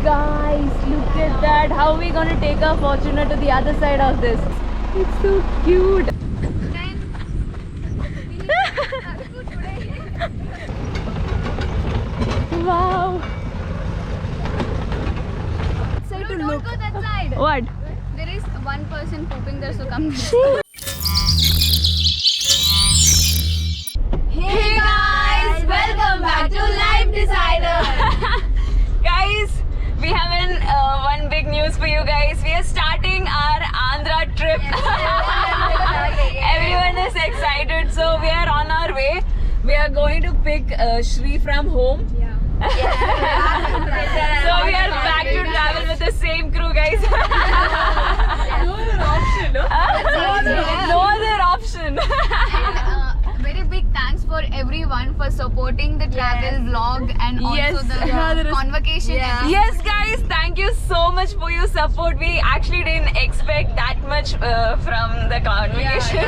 Guys, look at that. How are we gonna take our Fortuner to the other side of this? It's so cute. Wow. So don't go that side. What? There is one person pooping there, so come. Hey guys, welcome back to Life Designer. Guys, we have one big news for you guys. We are starting our Andhra trip. Everyone is excited, so we are on our way. We are going to pick Shri from home. Yeah. So we are back to travel with the same crew, guys. No other option, no? No other option. Very big thanks for everyone for supporting the travel vlog and also Yes. the convocation. Yes, guys, thank you so much for your support. We actually didn't expect that much from the convocation.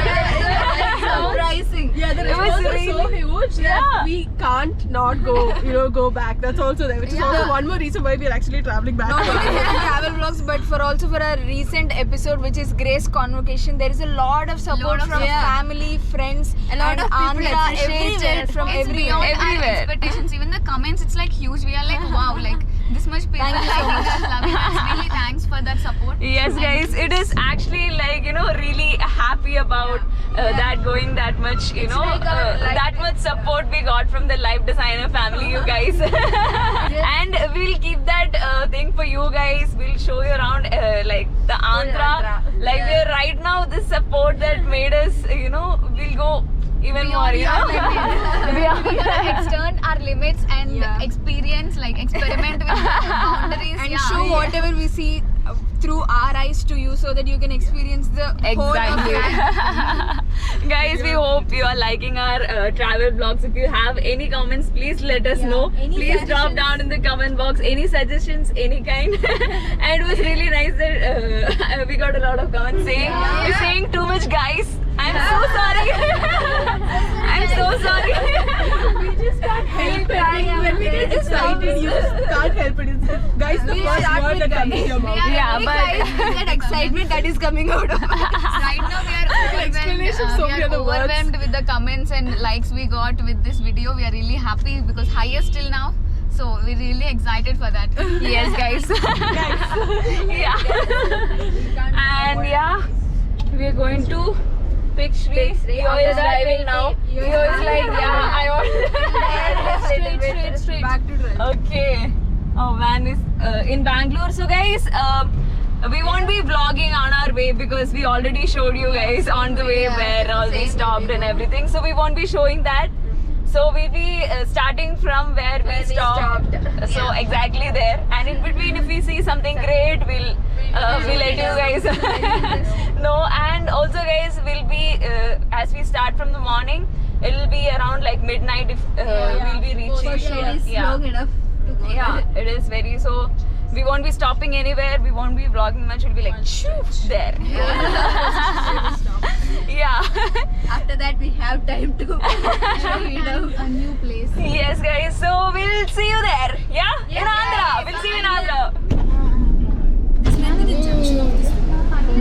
Surprising. Yeah, the It was response was really- so huge that Yeah. we can't not go back. That's also there, which is also one more reason why we are actually traveling back. Not only for the travel vlogs, but for also for our recent episode, which is Grace Convocation. There is a lot of support from family, friends, A lot of people Andhra, appreciate everywhere, it. from It's everywhere. beyond our Everywhere. expectations. Even the comments, it's like huge. We are like, wow, like this much people Thank you so liking us, loving us. Really thanks for that support. Yes, guys, it is actually like, really happy about that going that much, that much support we got from the Life Designer family, you guys. And we'll keep that thing for you guys. We'll show you around like the Andhra. Like we're right now, the support that made us, we'll go even more, We are gonna extend our limits and experience, like experiment with boundaries And show whatever we see through our eyes to you, so that you can experience the whole of Exactly. that. Guys, we hope you are liking our travel vlogs. If you have any comments, please let us know. Please drop down in the comment box any suggestions, any kind. And it was really nice that we got a lot of comments saying you're saying too much, guys. I'm so sorry. I'm so sorry. We just can't help it. When we get excited, you just can't help it. Guys, the first word that comes to your mouth. Yeah, but That excitement that is coming out of us. Right now we are overwhelmed, Explanation, so we many are other words. overwhelmed with the comments and likes we got with this video. We are really happy because highest till now. So we're really excited for that. yes, guys. Yeah. And yeah, we are going to pick Shri. Yo is driving now. Yo is like, yeah, I want Straight. Back to drive. Okay. Oh, van is in Bangalore. So guys, we won't be vlogging on our way because we already showed you guys on the way where all we stopped and everything. So we won't be showing that. So we'll be starting from where we stopped. So exactly there. And in between, if we see something great, we'll let you guys know. And also, guys, we'll be as we start from the morning, it'll be around like midnight if we'll be reaching. Long enough. Yeah, it is very so. We won't be stopping anywhere. We won't be vlogging much. We'll be like there. Yeah. After that, we have time to show you a new place. Yes, guys. So we'll see you there. Yeah. In Andhra. We'll see you in Andhra.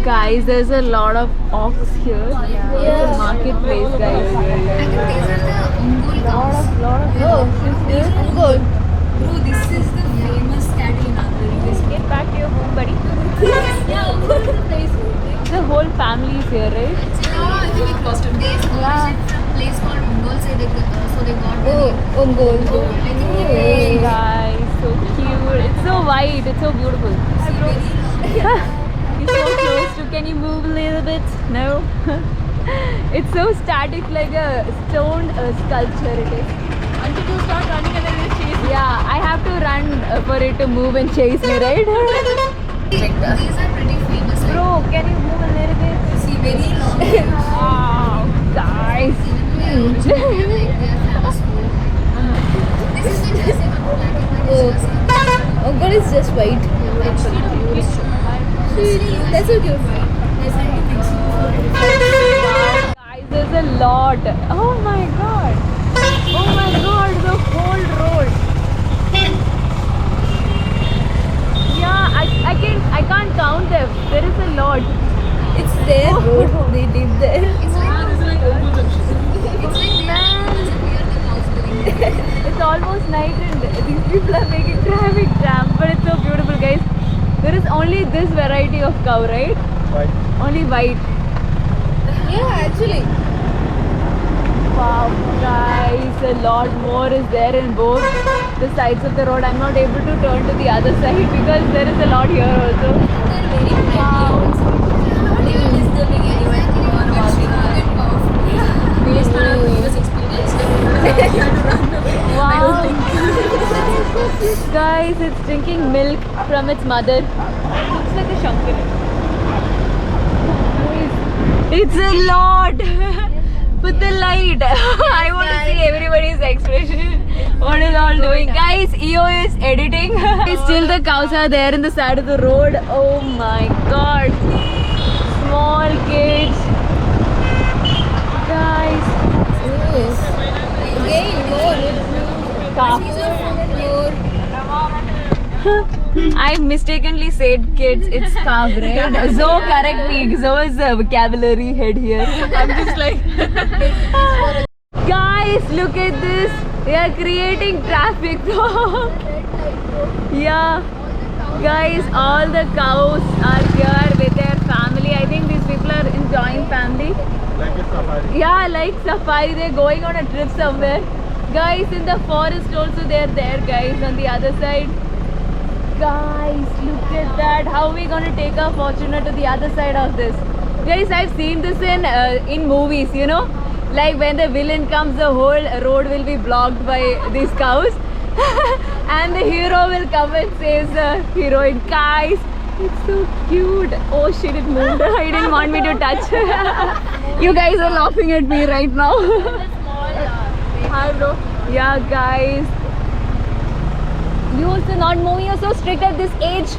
Guys, there's a lot of ox here. It's a marketplace, guys. I think these are the Ongol cows. Bro, this is the famous cattle in Andhra. Get back to your home, buddy. The whole family is here, right? I think it was from place called Ongol, so they got the name. Ongol. I think Hey guys, so cute. It's so white. It's so beautiful. It's so close to. Can you move a little bit? No. It's so static, like a stone sculpture. It is. Until you start running and then it chases. Yeah, I have to run for it to move and chase me, right? these are pretty famous. Like, Bro, can you move a little bit? see, very long. Wow, guys. Like they are famous food. This is the jersey one, black and white jersey. Ongol is just white. That's so cute. Guys, there's a lot. Oh my god. Oh my god, the whole road. lot. It's their road. They live there. It's like It's almost night and these people are making traffic jam, but it's so beautiful, guys. There is only this variety of cow, right? Right. Only white. Yeah, actually. Wow, guys, a lot more is there in both the sides of the road. I'm not able to turn to the other side because there is a lot here also. Wow. not even disturbing anyone or walking based on our previous experience. Wow. Guys, it's drinking milk from its mother. Looks like a shankar. It's a lot. Put the light. I want to see everybody's expression. What is all doing? Guys, EO is editing. Still the cows are there in the side of the road. Oh my god. Small kids. Guys. Again, more. Calf. I mistakenly said kids, it's calf, right? Zoe, correct me. Zoe is a vocabulary head here. I'm just like. Guys, look at this. They are creating traffic. Yeah. Guys, all the cows are here with their family. I think these people are enjoying family. Like a safari. Yeah, like safari. They're going on a trip somewhere. Guys, in the forest also they're there, guys, on the other side. Guys, look at that. How are we gonna take our Fortuner to the other side of this? Guys, I've seen this in movies, you know, like when the villain comes, the whole road will be blocked by these cows, and the hero will come and saves the heroine. Guys, it's so cute. Oh shit, it moved. I didn't want me to touch. You guys are laughing at me right now. Hi, bro. Yeah, guys. You also not moving, you're so strict at this age.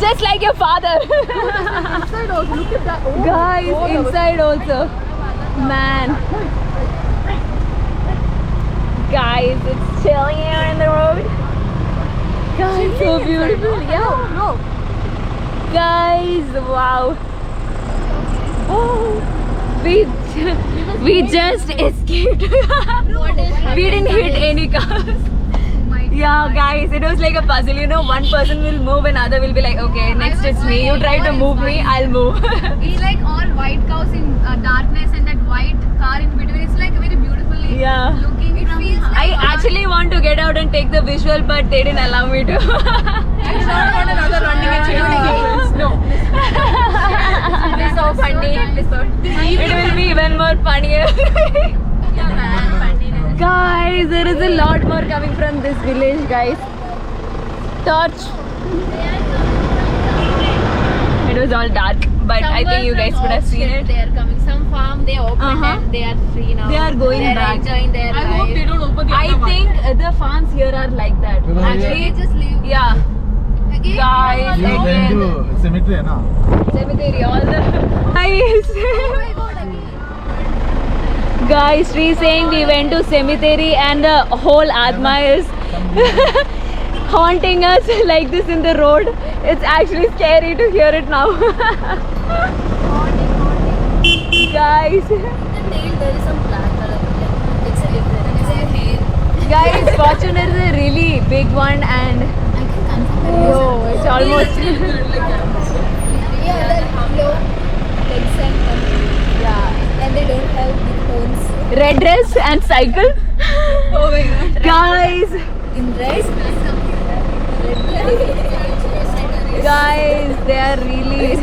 Just like your father. Inside also, look at that. Oh, Guys, God, inside also. Man. Guys, it's chill here in the road. Guys, so beautiful. Yeah. No. Guys, wow. Oh, we just escaped. We didn't hit any cars. Yeah, guys, it was like a puzzle. You know, one person will move, another will be like, okay, next it's me. You try to move me, I'll move. It's like all white cows in darkness and that white car in between. It's like very beautifully Yeah. looking. It feels like I actually want to get out and take the visual, but they didn't allow me to. I do not want another running and chasing sequence. No. It's so funny episode. It will be even more funnier. Guys, there is a lot more coming from this village, guys. Torch. It was all dark, but I think you guys would have seen it. They are coming. Some farm they opened and they are free now. They are going They are back. enjoying their I hope they life. don't open the I other one. think the farms here are like that. They Actually, just leave. yeah. Again, Guys, You went again. to cemetery, na? Cemetery, all the guys. Oh my god, again. Guys, Sri saying we went to cemetery and the whole Atma is haunting us like this in the road. It's actually scary to hear it now. Guys, The tail, there is some black color. It's a different. It's a hair. guys, Fortuner is a really big one and I can confirm. yo, it's almost Yeah, they're low legs and they don't have big horns. red dress and cycle. Oh my god. Guys, In red? guys, they are really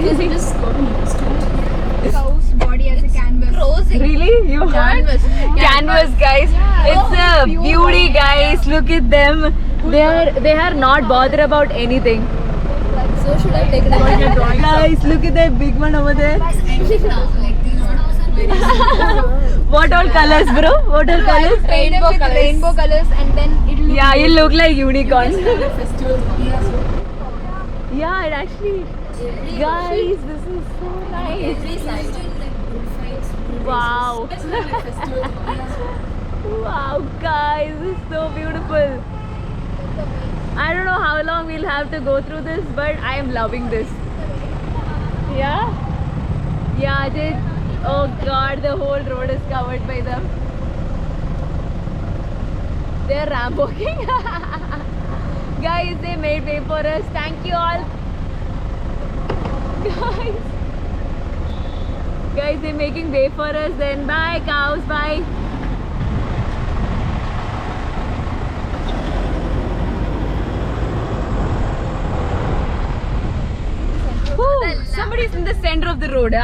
Cow's body as a canvas. really you Canvas. canvas, guys. It's a beauty, guys. Look at them. They are not bothered about anything. So should I take it? Guys, look at that big one over there. Like these cows are very What all colors, bro? What all colors? Rainbow colors and then it will Yeah, you look like unicorn. Yeah, it actually. Guys, this is so nice. Wow. Wow, guys, this is so beautiful. I don't know how long we'll have to go through this, but I am loving this. Yeah? Yeah, oh god, the whole road is covered by them. They're ramboking. Guys, they made way for us. Thank you all. Guys, they're making way for us. Then bye, cows. Bye. Somebody's in the center of the road.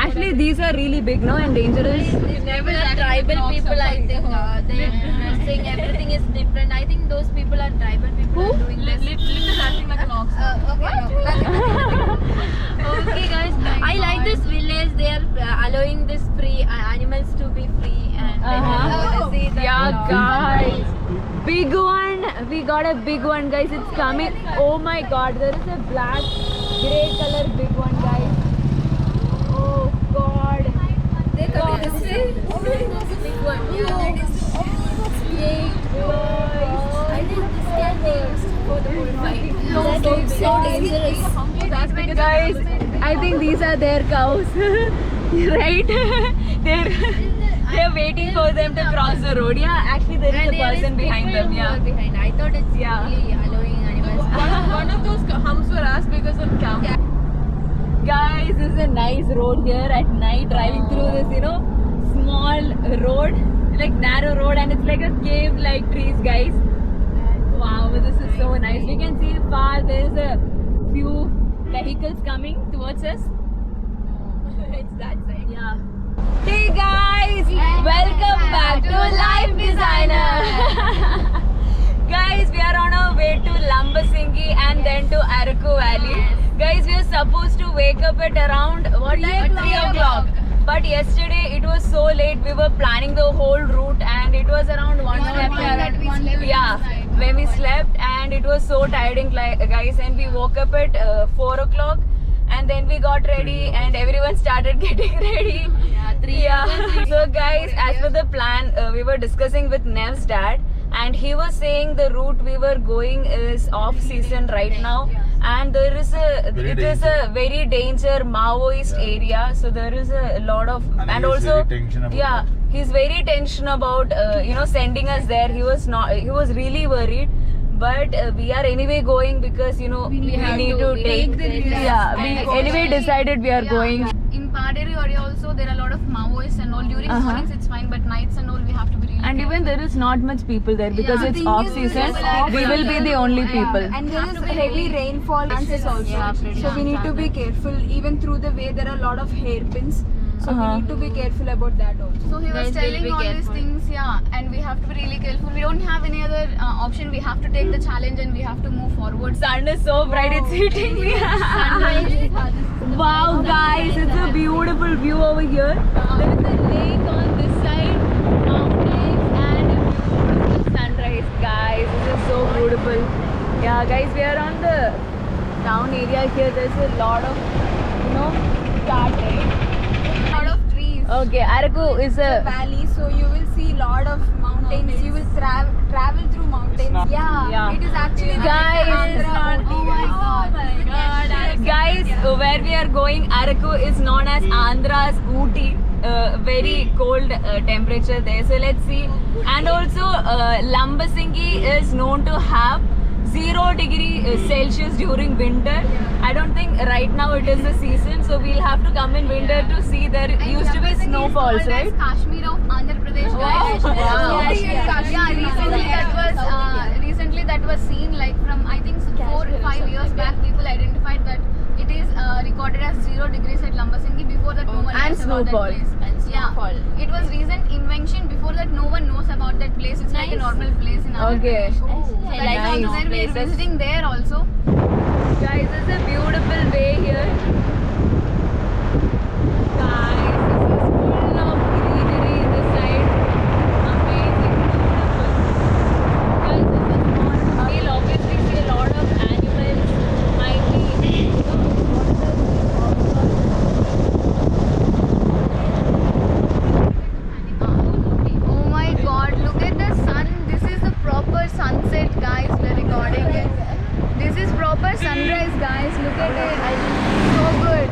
Actually, these are really big, no, and dangerous. Never tribal people, I think. They're dressing, everything is different. I think those people are tribal people are doing this. Little acting like an ox. Okay, guys. I like this village. They are allowing this free animals to be free and see that. Yeah, guys. Big one. We got a big one, guys. It's coming. Oh my god, there is a black, grey color big one, guys. Oh god. They're coming this way. Oh my god, this big one. Yeah, that is. Oh, that's big. I think this can be used for the bullfight. So dangerous. Guys, I think these are their cows. Right? They're waiting for them to cross the road. Yeah, actually there is a person behind them. Yeah. Behind. I thought it's really allowing animals. One of those humps were asked because on camera. Guys, this is a nice road here at night, driving through this, small road, like narrow road, and it's like a cave like trees, guys. Wow, this is so nice. We can see far there is a few vehicles coming towards us. It's that side. Yeah. Hey guys, welcome back to Life Designer. Guys, we are on our way to Lambasingi and then to Araku Valley. Guys, we are supposed to wake up at around 3 o'clock. But yesterday it was so late. We were planning the whole route and it was around 1 o'clock. Yeah, when we slept and it was so tiring, guys. And we woke up at 4 o'clock. And then we got ready and everyone started getting ready. So guys, as per the plan, we were discussing with Nev's dad, and he was saying the route we were going is off season right now, and there is a very danger Maoist area. So there is a lot of and also he's very tension about sending us there. He was really worried. But we are anyway going because we need to take the risk. Yeah, we anyway decided we are going. In Paderi area also there are a lot of Maoists and all. During mornings it's fine, but nights and all we have to be really And careful. even there is not much people there because it's off season. We will be the only people. And there is heavy rainfall chances also. So we need to be careful. Even through the way there are a lot of hairpins. So we need to be careful about that also. So he was telling all these things, and we have to be really careful. We don't have any other option. We have to take the challenge and we have to move forward. Sun is so bright, it's hitting me. Wow, guys, it's a beautiful view over here. There is a lake on this side, mountains, and a beautiful sunrise, guys. This is so beautiful. Yeah, guys, we are on the town area here. There's a lot of, cart, right? Okay, Araku is a valley, so you will see lot of mountains. You will travel through mountains. Yeah. It is actually Guys, guys, where we are going, Araku is known as Andhra's Ooty. Very cold temperature there. So let's see. And also, Lambasingi is known to have 0 degree Celsius during winter. I don't think right now it is the season, so we'll have to come in winter to see. There used to be snowfalls, right? Kashmir of Andhra Pradesh, guys. Wow. Recently that was seen like from I think 4 or 5 years back. People identified that it is recorded as 0 degrees at Lambasingi. Before that, no one And knows about snowfall. that place. It was recent invention. Before that, no one knows about that place. It's like a normal place in Andhra Okay. Pradesh. Nice. We are visiting there also. Guys, it's a beautiful way here. Guys, this is full of greenery this side. Amazing, beautiful. Guys, this is small. We'll obviously see a lot of animals. Might be, Oh my god, look at the sun. This is the proper sunset. is proper sunrise, guys. Look at it. So good.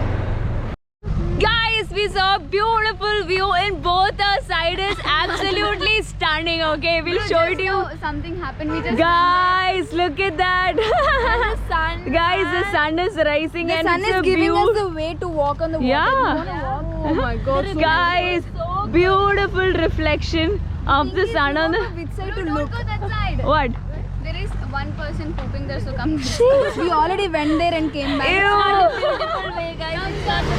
Guys, we saw a beautiful view in both the sides. It's absolutely stunning. Okay, we'll show it to you. Something happened. We just Guys, look at that. sun. Guys, the sun is rising The and sun it's is a giving view. us the way to walk on the water. Yeah. You wanna walk? Oh my God. Guys, beautiful reflection of the sun on the. Which side to Don't look? go that side. What? There is one person pooping there, so come. We already went there and came back. Ew. Beautiful way, guys.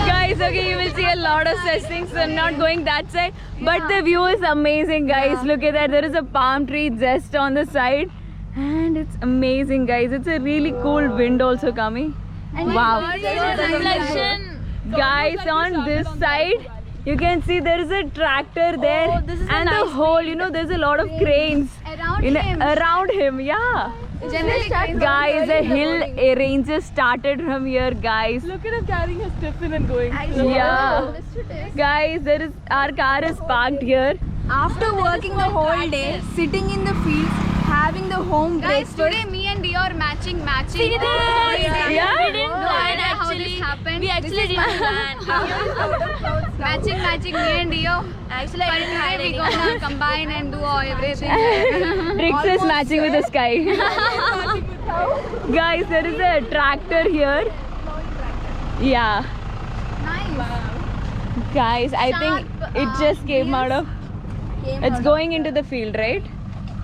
Guys, okay, you will see a lot of such things. So I'm not going that side, but the view is amazing, guys. Look at that. There is a palm tree just on the side, and it's amazing, guys. It's a really cool wind also coming. Wow, Reflection. guys, on this side. You can see there is a tractor there, and the whole, you know, there's a lot of cranes Around in him. around him. Yeah, Generally, guys, the hill ranges started from here, guys. Look at him carrying his tiffin and going. Yeah, guys, there is our car is parked here. after working the whole day, sitting in the fields, having the home Guys, breakfast. today me and Dio are matching. Yeah. We didn't Wow. plan How this actually. happened? We actually didn't plan. matching, me and Dio. Actually, but today we gonna combine and do all everything. Trix is matching with the sky. Guys, there is a tractor here. Yeah. Nice. Guys, I think it just came out of. It's going into the field, right?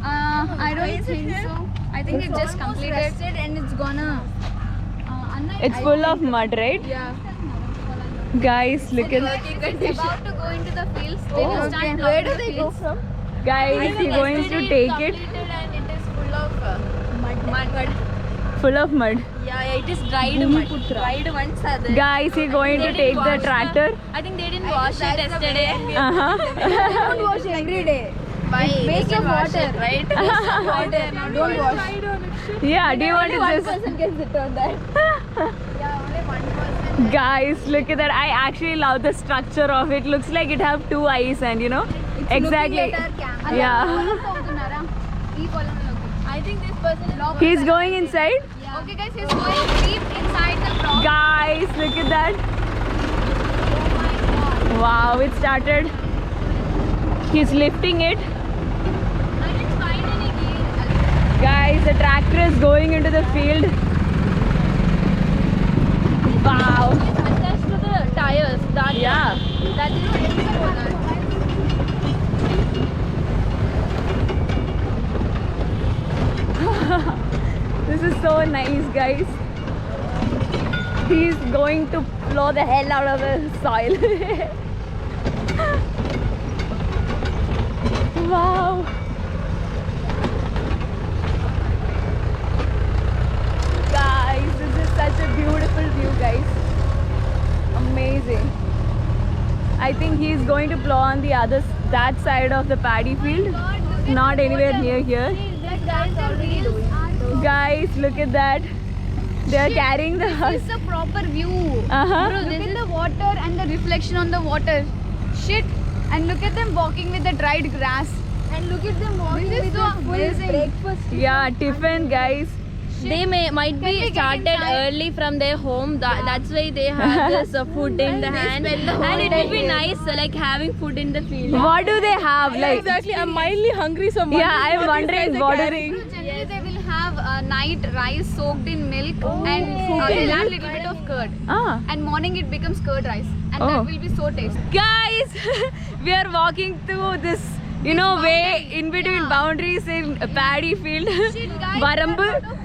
I don't think so. I think it just completed and it's gonna. It's full of mud, right? Yeah. Guys, look at. About to go into the fields. They will start Where do blocking they the go fields. from? Guys, he's going to take it. Completed and it is full of mud. Full of mud. Yeah, it is dried mud. Dried ones are there. Guys, he's going to take the tractor. I think they didn't wash it yesterday. Uh-huh. Don't wash every day. Why? Waste of water. Right? Water. Don't wash. Yeah, do you want to just. can sit on that. Guys, look at that. I actually love the structure of it. Looks like it have two eyes and you know. Exactly. Yeah. I think this person is He's going inside. Okay guys, he's going deep inside the block. Guys, look at that. Wow, it started. He's lifting it. I didn't find any gear. Guys, the tractor is going into the field. Wow. It's attached to the tires. Yeah. That is This is so nice, guys. He's going to blow the hell out of the soil. Wow. Guys, this is such a beautiful view, guys. Amazing. I think he's going to plow on the that side of the paddy field. Not anywhere near here. Guys, look at that. They are carrying the This is a proper view. Uh-huh. Bro, look at the water and the reflection on the water. Shit. And look at them walking with the dried grass. And look at them walking This is with so the full amazing. breakfast. Yeah, tiffin, guys. They might we be get started inside? early from their home. That's why they have this food in the hand. And it would be nice like having food in the field. What do they have? Like, Exactly. I'm mildly hungry, so I'm yeah, wondering I'm what wondering these guys what are is. carrying. Generally, they will have night rice soaked in milk and they'll add little bit of curd. Ah. And morning it becomes curd rice. And Oh. that will be so tasty. Guys, we are walking through this, you know, way in between boundaries in paddy field. Varambu.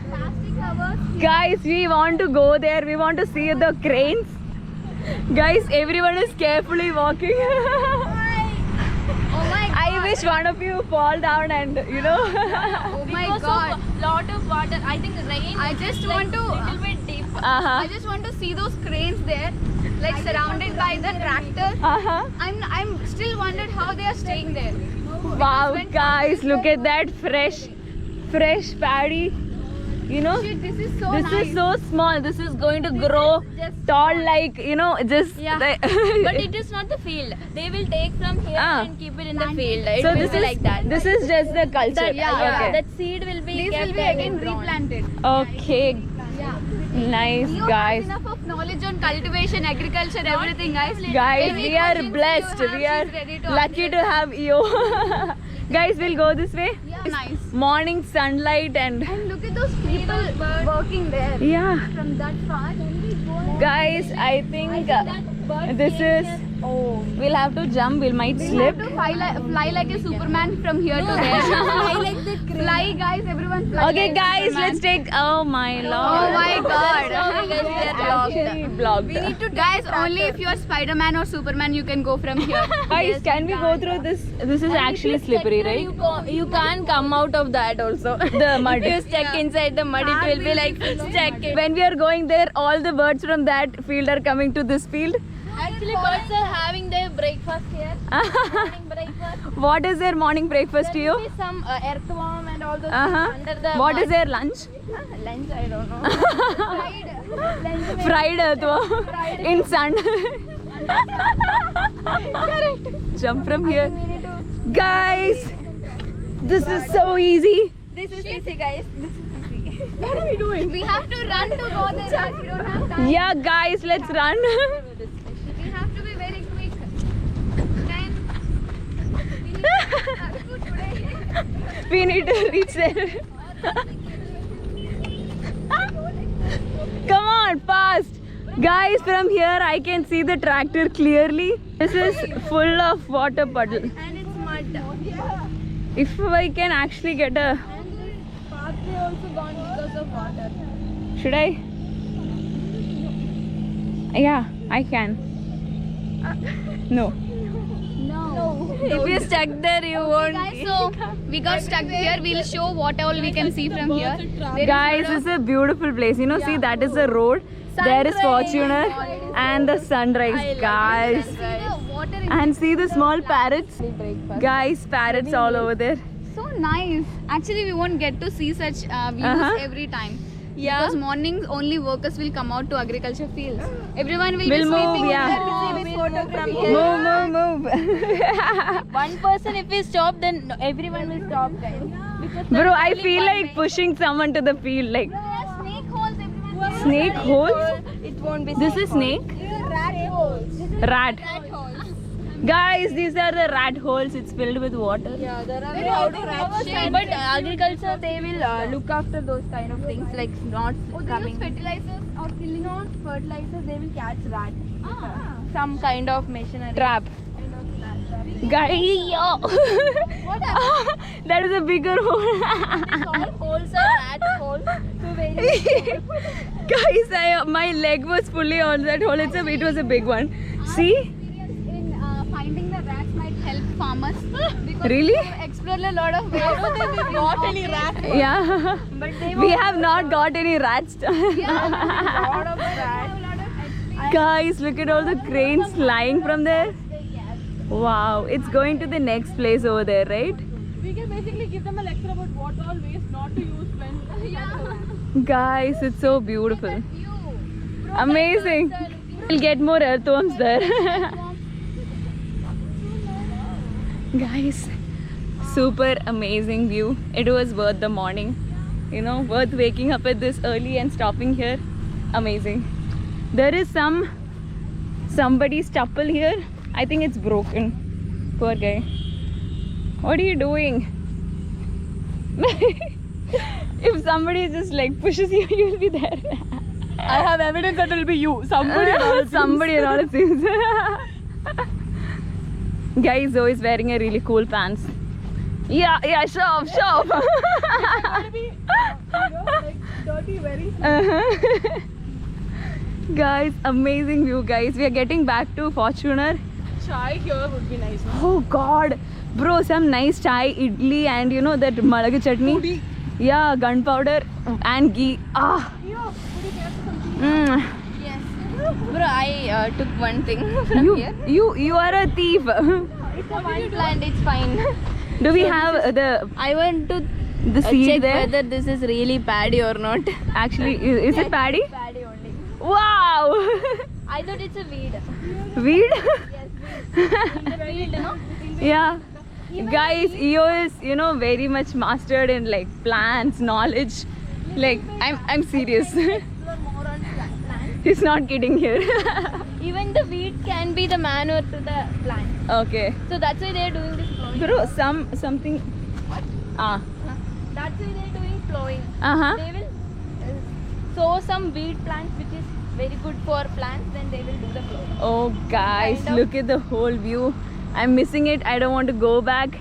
Guys, we want to go there. We want to see the cranes. Guys, everyone is carefully walking. Oh my god. I wish one of you fall down and, you know. Oh my god. Lot of water. I think rain. I just want to little bit deep. Uh-huh. I just want to see those cranes there, like surrounded by the tractor. Uh-huh. I'm still wondered how they are staying there. Wow, guys, look at that fresh paddy. You know, Shit, this is so this nice. is so small. This is going to grow tall, like, you know, just. Yeah. But it is not the field. They will take from here Ah. and keep it in the field. It So will this be is like that. This is just the culture. Yeah, okay. that seed will be These kept will be and again grown. replanted. Okay. Nice, You guys. have enough of knowledge on cultivation, agriculture, everything, guys. Guys, Any we are questions blessed. you have, We are she's ready to lucky answer. to have you. Guys, we'll go this way. Yeah, nice. Morning sunlight and And look at those people working there. yeah. From that far. Guys, I think this is. Oh, we'll have to jump. We might We slip. have to fly like a Superman from here to there. Fly like the crane. Fly, guys. Everyone fly. Okay, like guys, Superman. let's take. Oh my lord. Oh my god. Actually blocked. We need to guys, only if you are Spider-Man or Superman, you can go from here. Guys, can we go through this? This is actually slippery, right? You can't come out of that also. The mud. If you stuck inside the mud, it will be like stuck. When we are going there, all the birds from that field are coming to this field. Actually, birds are having their breakfast here. Morning breakfast. What is their morning breakfast to you? Maybe some earthworm and all those Uh-huh. things under the What mud. is their lunch? Lunch? I don't know. Fried earthworm in sun. Jump from here. Guys, this is so easy. This is easy, guys. What are we doing? We have to run to go there. Guys. We don't have time. Yeah, guys, let's run. We have to be very quick. Then we need to today. We need to reach there. Come on, fast. Guys, from here I can see the tractor clearly. This is full of water puddle. And it's mud. If I can actually get a... Pathway also gone because of water. Should I? Yeah, I can. No. If you stuck there, you won't. Guys, so we got stuck here. We'll show what all we can see from here. There is Guys, lot of- it's a beautiful place. You know, see, that is the road. There is Fortuner and the sunrise, guys. See the water in And see the small parrots. Guys, parrots all over there. so nice. Actually, we won't get to see such views Uh-huh. every time. Yeah. Because mornings only workers will come out to agriculture fields. Everyone will We'll be move, sleeping yeah. there. See this photo from here. Move. One person, if we stop, then everyone will stop, guys. Because Bro, I feel like pushing someone to the field. Like, There are snake holes everyone. snake holes? it won't be. This is snake? Rat holes. Rat. Guys, these are the rat holes. It's filled with water. Yeah, there are but agriculture, they will look after those kind of things, like not Oh, they coming. use fertilizers or killing Not fertilizers, they will catch rat. Ah. Some kind of machinery. Trap. Guys, yo. What happened? That is a bigger hole. All holes are rat holes. So very. Guys, my leg was fully on that hole. It was a big one. See? In finding the rats might help farmers. Because Really? we have explored a lot of ways. I don't think we got any rat. Yeah. But they We have not got any rats. lot of rat. Guys, look at all the cranes flying from there. Wow, it's going to the next place over there, right? We can basically give them a lecture about what all waste not to use when. Guys, it's so beautiful. Amazing. We'll get more earthworms there. Guys, super amazing view. It was worth the morning. You know, worth waking up at this early and stopping here. Amazing. There is somebody's chapel here. I think it's broken. Poor guy. What are you doing? If somebody just like pushes you, you'll be there. I have evidence that it will be you. Somebody. Somebody at all it seems. Guy Zoe is wearing a really cool pants. Yeah, show off. Maybe, like dirty, very. Guys, amazing view, guys. We are getting back to Fortuner. Chai here would be nice. Oh God, bro, some nice chai, idli, and you know that malaga chutney. Pudi. Yeah, gunpowder and ghee. Ah. Mm. Yes. Bro, I took one thing from here. You are a thief. It's a one plant, it's fine. Do we have the I want to seed check there? whether this is really paddy or not. Actually, is it paddy? Paddy only. Wow. I thought it's a weed. Weed? Weed, no? Yeah. Guys, EO is, you know, very much mastered in like plants, knowledge. Like, I'm serious. Explore more on She's not kidding here. Even the weed can be the manure to the plant. Okay. So that's why they're doing this plowing. Guru, something. Ah. That's why they're doing plowing. Uh-huh. They will sow some weed plants which is very good for plants, then they will do the plowing. Oh guys, Kind of. look at the whole view. I'm missing it. I don't want to go back.